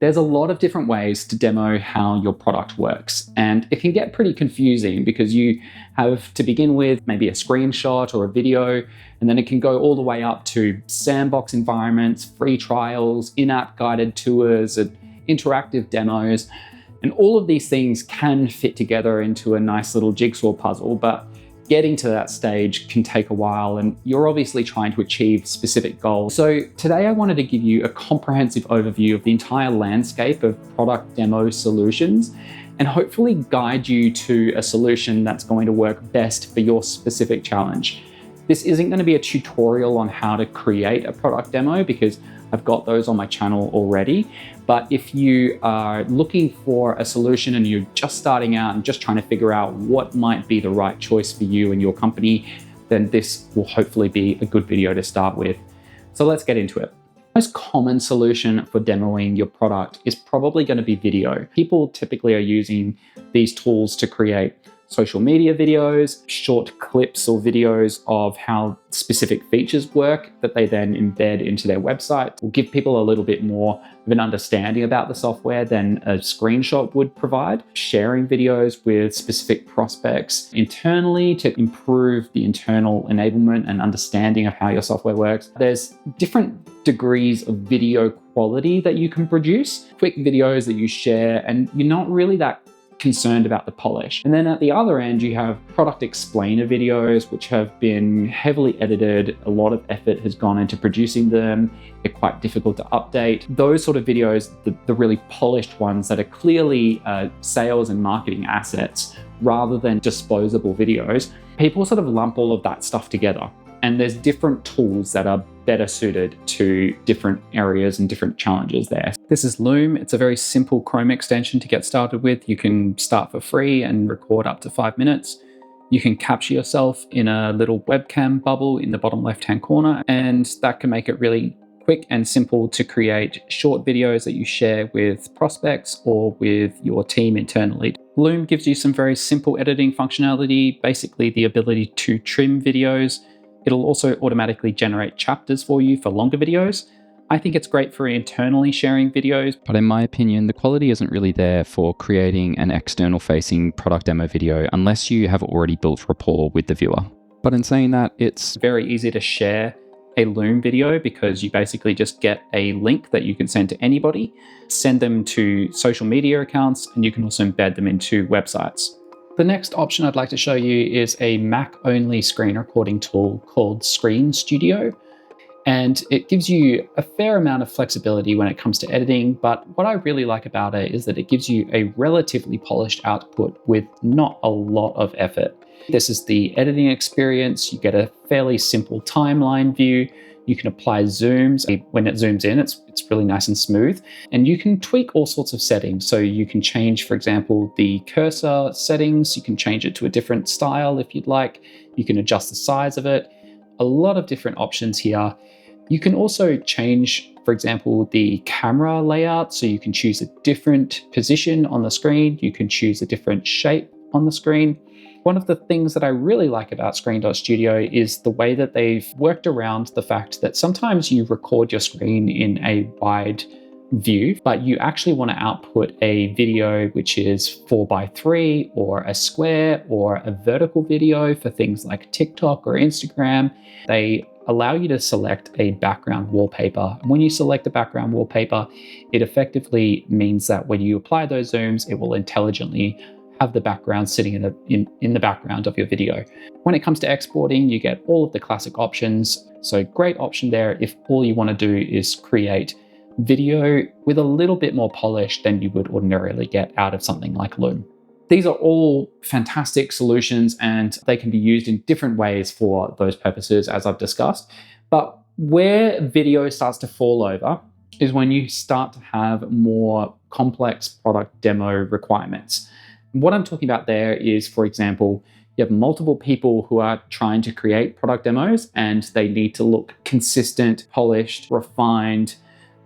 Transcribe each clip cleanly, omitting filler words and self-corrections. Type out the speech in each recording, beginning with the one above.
There's a lot of different ways to demo how your product works, and it can get pretty confusing because you have to begin with maybe a screenshot or a video, and then it can go all the way up to sandbox environments, free trials, in-app guided tours, and interactive demos. And all of these things can fit together into a nice little jigsaw puzzle, but getting to that stage can take a while, and you're obviously trying to achieve specific goals. So today I wanted to give you a comprehensive overview of the entire landscape of product demo solutions and hopefully guide you to a solution that's going to work best for your specific challenge. This isn't going to be a tutorial on how to create a product demo because I've got those on my channel already. But if you are looking for a solution and you're just starting out and just trying to figure out what might be the right choice for you and your company, then this will hopefully be a good video to start with. So let's get into it. The most common solution for demoing your product is probably going to be video. People typically are using these tools to create social media videos, short clips or videos of how specific features work that they then embed into their website. Will give people a little bit more of an understanding about the software than a screenshot would provide. Sharing videos with specific prospects internally to improve the internal enablement and understanding of how your software works. There's different degrees of video quality that you can produce. Quick videos that you share and you're not really that concerned about the polish. And then at the other end, you have product explainer videos, which have been heavily edited. A lot of effort has gone into producing them. They're quite difficult to update. Those sort of videos, the really polished ones that are clearly sales and marketing assets rather than disposable videos, people sort of lump all of that stuff together. And there's different tools that are better suited to different areas and different challenges there. This is Loom. It's a very simple Chrome extension to get started with. You can start for free and record up to 5 minutes. You can capture yourself in a little webcam bubble in the bottom left-hand corner, and that can make it really quick and simple to create short videos that you share with prospects or with your team internally. Loom gives you some very simple editing functionality, basically the ability to trim videos. It'll also automatically generate chapters for you for longer videos. I think it's great for internally sharing videos, but in my opinion, the quality isn't really there for creating an external facing product demo video unless you have already built rapport with the viewer. But in saying that, it's very easy to share a Loom video because you basically just get a link that you can send to anybody, send them to social media accounts, and you can also embed them into websites. The next option I'd like to show you is a Mac-only screen recording tool called ScreenStudio. And it gives you a fair amount of flexibility when it comes to editing, but what I really like about it is that it gives you a relatively polished output with not a lot of effort. This is the editing experience. You get a fairly simple timeline view. You can apply zooms. When it zooms in, it's really nice and smooth. And you can tweak all sorts of settings. So you can change, for example, the cursor settings. You can change it to a different style if you'd like. You can adjust the size of it. A lot of different options here. You can also change, for example, the camera layout. So you can choose a different position on the screen. You can choose a different shape on the screen. One of the things that I really like about Screen.studio is the way that they've worked around the fact that sometimes you record your screen in a wide view, but you actually want to output a video which is 4:3 or a square or a vertical video for things like TikTok or Instagram. They allow you to select a background wallpaper. When you select a background wallpaper, it effectively means that when you apply those zooms, it will intelligently have the background sitting in the background of your video. When it comes to exporting, you get all of the classic options. So great option there if all you want to do is create video with a little bit more polish than you would ordinarily get out of something like Loom. These are all fantastic solutions and they can be used in different ways for those purposes, as I've discussed. But where video starts to fall over is when you start to have more complex product demo requirements. What I'm talking about there is, for example, you have multiple people who are trying to create product demos and they need to look consistent, polished, refined,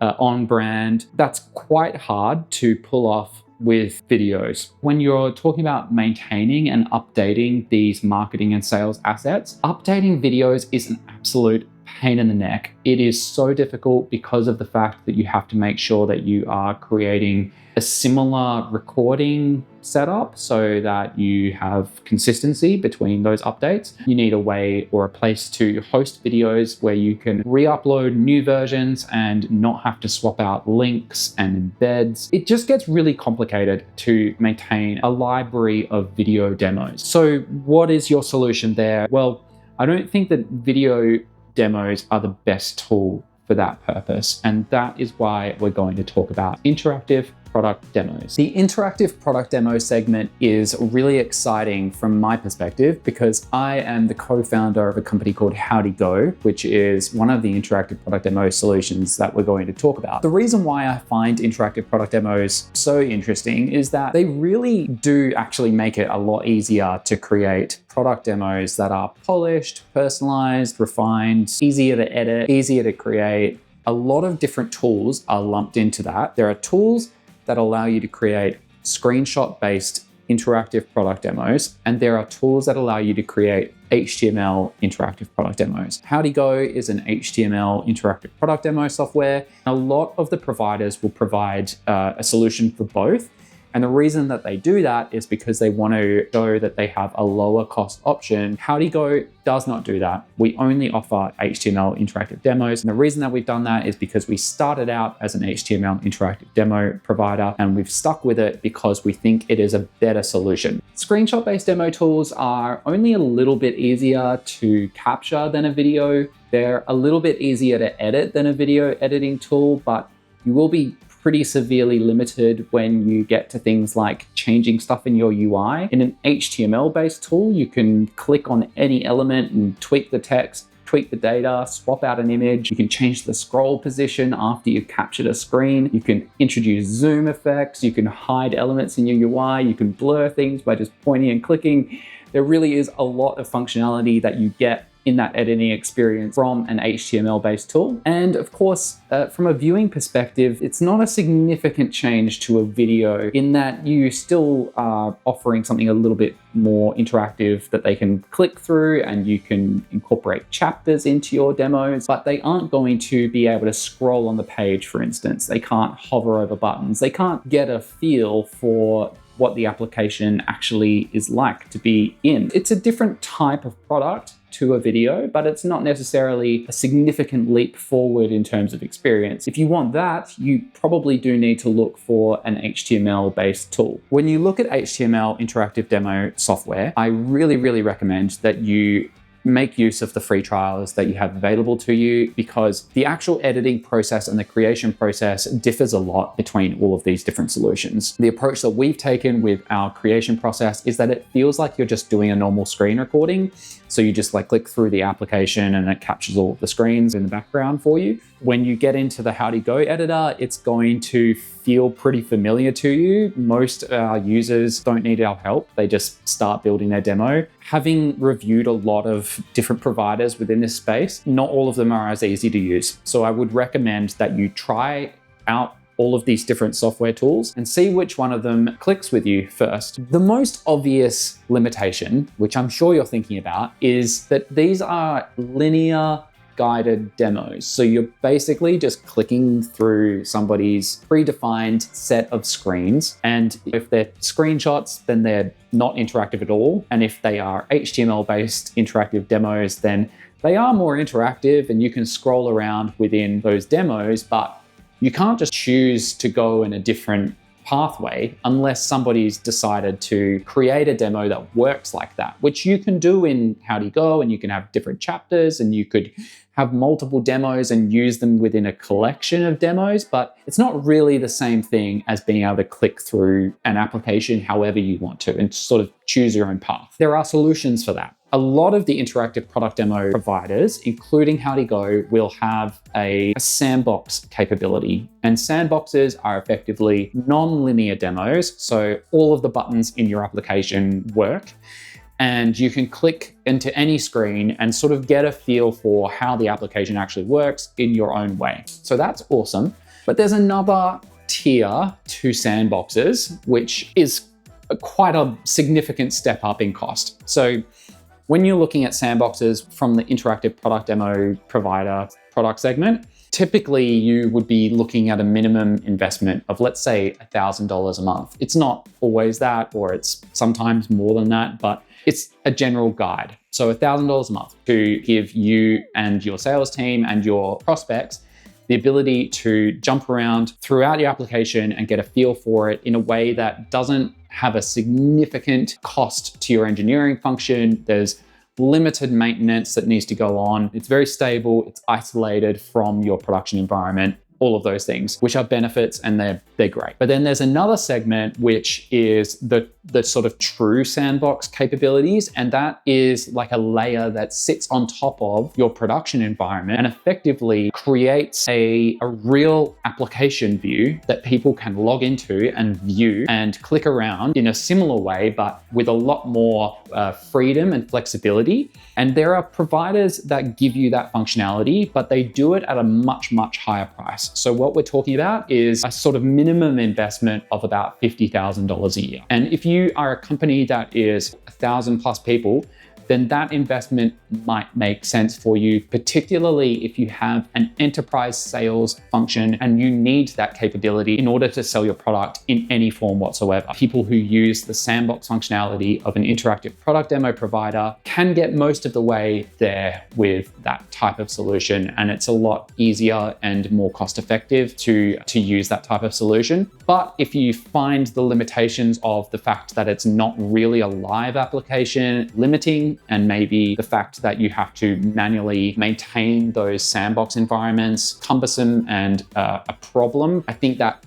on brand. That's quite hard to pull off with videos. When you're talking about maintaining and updating these marketing and sales assets, updating videos is an absolute pain in the neck. It is so difficult because of the fact that you have to make sure that you are creating a similar recording setup so that you have consistency between those updates. You need a way or a place to host videos where you can re-upload new versions and not have to swap out links and embeds. It just gets really complicated to maintain a library of video demos. So what is your solution there? Well, I don't think that video demos are the best tool for that purpose, and that is why we're going to talk about interactive product demos. The interactive product demo segment is really exciting from my perspective because I am the co-founder of a company called HowdyGo, which is one of the interactive product demo solutions that we're going to talk about. The reason why I find interactive product demos so interesting is that they really do actually make it a lot easier to create product demos that are polished, personalized, refined, easier to edit, easier to create. A lot of different tools are lumped into that. There are tools that allow you to create screenshot-based interactive product demos, and there are tools that allow you to create HTML interactive product demos. HowdyGo is an HTML interactive product demo software. A lot of the providers will provide a solution for both. And the reason that they do that is because they want to show that they have a lower cost option. HowdyGo does not do that. We only offer HTML interactive demos. And the reason that we've done that is because we started out as an HTML interactive demo provider and we've stuck with it because we think it is a better solution. Screenshot-based demo tools are only a little bit easier to capture than a video. They're a little bit easier to edit than a video editing tool, but you will be pretty severely limited when you get to things like changing stuff in your UI. In an HTML-based tool, you can click on any element and tweak the text, tweak the data, swap out an image. You can change the scroll position after you've captured a screen. You can introduce zoom effects. You can hide elements in your UI. You can blur things by just pointing and clicking. There really is a lot of functionality that you get in that editing experience from an HTML-based tool. And of course, from a viewing perspective, it's not a significant change to a video in that you still are offering something a little bit more interactive that they can click through and you can incorporate chapters into your demos, but they aren't going to be able to scroll on the page, for instance. They can't hover over buttons. They can't get a feel for what the application actually is like to be in. It's a different type of product to a video, but it's not necessarily a significant leap forward in terms of experience. If you want that, you probably do need to look for an HTML-based tool. When you look at HTML interactive demo software, I really recommend that you make use of the free trials that you have available to you because the actual editing process and the creation process differs a lot between all of these different solutions. The approach that we've taken with our creation process is that it feels like you're just doing a normal screen recording. So you just click through the application and it captures all of the screens in the background for you. When you get into the HowdyGo editor, it's going to feel pretty familiar to you. Most users don't need our help. They just start building their demo. Having reviewed a lot of different providers within this space, not all of them are as easy to use. So I would recommend that you try out all of these different software tools and see which one of them clicks with you first. The most obvious limitation, which I'm sure you're thinking about, is that these are linear guided demos. So you're basically just clicking through somebody's predefined set of screens. And if they're screenshots, then they're not interactive at all. And if they are HTML-based interactive demos, then they are more interactive and you can scroll around within those demos, but you can't just choose to go in a different pathway unless somebody's decided to create a demo that works like that, which you can do in HowdyGo, and you can have different chapters and you could have multiple demos and use them within a collection of demos, but it's not really the same thing as being able to click through an application however you want to and sort of choose your own path. There are solutions for that. A lot of the interactive product demo providers, including HowdyGo, will have a sandbox capability. And sandboxes are effectively non-linear demos. So all of the buttons in your application work. And you can click into any screen and sort of get a feel for how the application actually works in your own way. So that's awesome. But there's another tier to sandboxes, which is quite a significant step up in cost. So When you're looking at sandboxes from the interactive product demo provider product segment, typically you would be looking at a minimum investment of, let's say, $1,000 a month. It's not always that, or it's sometimes more than that, but it's a general guide. So $1,000 a month to give you and your sales team and your prospects the ability to jump around throughout your application and get a feel for it in a way that doesn't have a significant cost to your engineering function. There's limited maintenance that needs to go on. It's very stable, it's isolated from your production environment, all of those things, which are benefits, and they're great. But then there's another segment, which is the sort of true sandbox capabilities. And that is like a layer that sits on top of your production environment and effectively creates a real application view that people can log into and view and click around in a similar way, but with a lot more freedom and flexibility. And there are providers that give you that functionality, but they do it at a much, much higher price. So what we're talking about is a sort of minimum investment of about $50,000 a year. And if you are a company that is 1,000 plus people, then that investment might make sense for you, particularly if you have an enterprise sales function and you need that capability in order to sell your product in any form whatsoever. People who use the sandbox functionality of an interactive product demo provider can get most of the way there with that type of solution, and it's a lot easier and more cost effective to use that type of solution. But if you find the limitations of the fact that it's not really a live application limiting, and maybe the fact that you have to manually maintain those sandbox environments cumbersome and a problem, I think that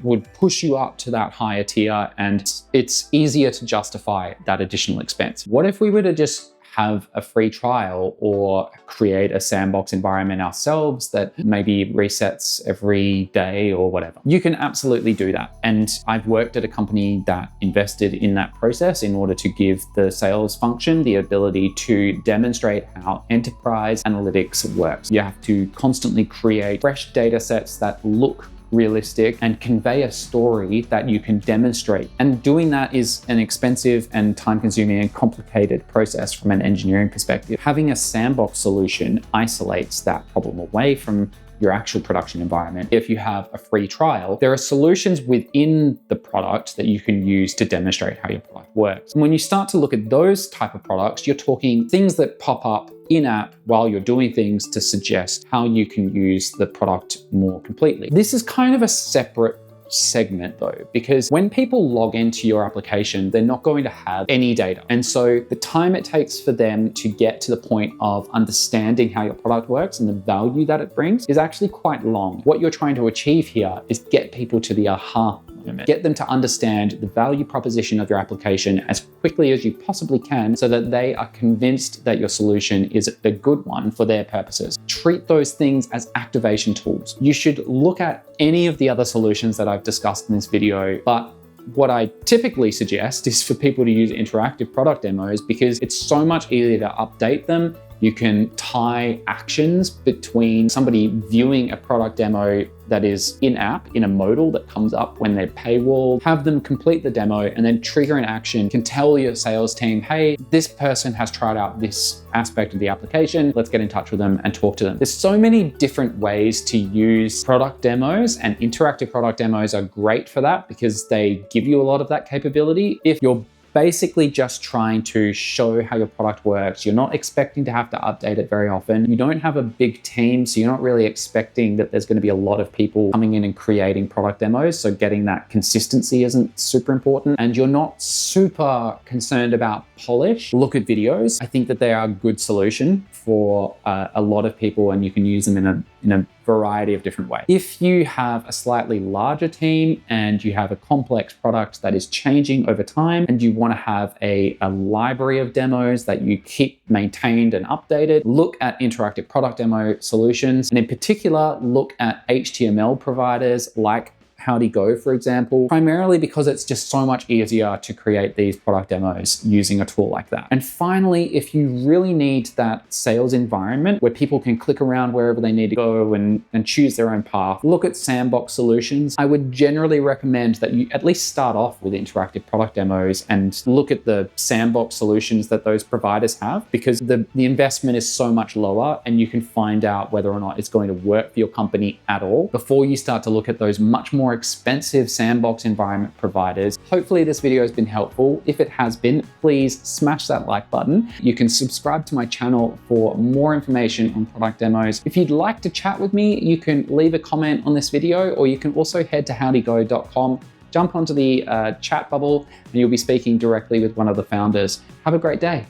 would push you up to that higher tier, and it's easier to justify that additional expense. What if we were to just have a free trial or create a sandbox environment ourselves that maybe resets every day or whatever? You can absolutely do that. And I've worked at a company that invested in that process in order to give the sales function the ability to demonstrate how enterprise analytics works. You have to constantly create fresh data sets that look realistic and convey a story that you can demonstrate. And doing that is an expensive and time-consuming and complicated process from an engineering perspective. Having a sandbox solution isolates that problem away from your actual production environment. If you have a free trial, there are solutions within the product that you can use to demonstrate how your product works. And when you start to look at those type of products, you're talking things that pop up in-app while you're doing things to suggest how you can use the product more completely. This is kind of a separate segment though, because when people log into your application, they're not going to have any data. And so the time it takes for them to get to the point of understanding how your product works and the value that it brings is actually quite long. What you're trying to achieve here is get people to the aha moment. Get them to understand the value proposition of your application as quickly as you possibly can so that they are convinced that your solution is a good one for their purposes. Treat those things as activation tools. You should look at any of the other solutions that I've discussed in this video, but what I typically suggest is for people to use interactive product demos because it's so much easier to update them. You can tie actions between somebody viewing a product demo that is in-app in a modal that comes up when they're paywalled, have them complete the demo, and then trigger an action, can tell your sales team, hey, this person has tried out this aspect of the application, let's get in touch with them and talk to them. There's so many different ways to use product demos, and interactive product demos are great for that because they give you a lot of that capability. If you're basically just trying to show how your product works, you're not expecting to have to update it very often. You don't have a big team, so you're not really expecting that there's going to be a lot of people coming in and creating product demos. So getting that consistency isn't super important. And you're not super concerned about polish. Look at videos. I think that they are a good solution for a lot of people, and you can use them in a variety of different ways. If you have a slightly larger team and you have a complex product that is changing over time and you want to have a library of demos that you keep maintained and updated, look at interactive product demo solutions. And in particular, look at HTML providers like HowdyGo, for example, primarily because it's just so much easier to create these product demos using a tool like that. And finally, if you really need that sales environment where people can click around wherever they need to go and choose their own path, look at Sandbox solutions. I would generally recommend that you at least start off with interactive product demos and look at the Sandbox solutions that those providers have, because the investment is so much lower and you can find out whether or not it's going to work for your company at all before you start to look at those much more expensive sandbox environment providers. Hopefully this video has been helpful. If it has been, please smash that like button. You can subscribe to my channel for more information on product demos. If you'd like to chat with me, you can leave a comment on this video, or you can also head to howdygo.com, jump onto the chat bubble, and you'll be speaking directly with one of the founders. Have a great day.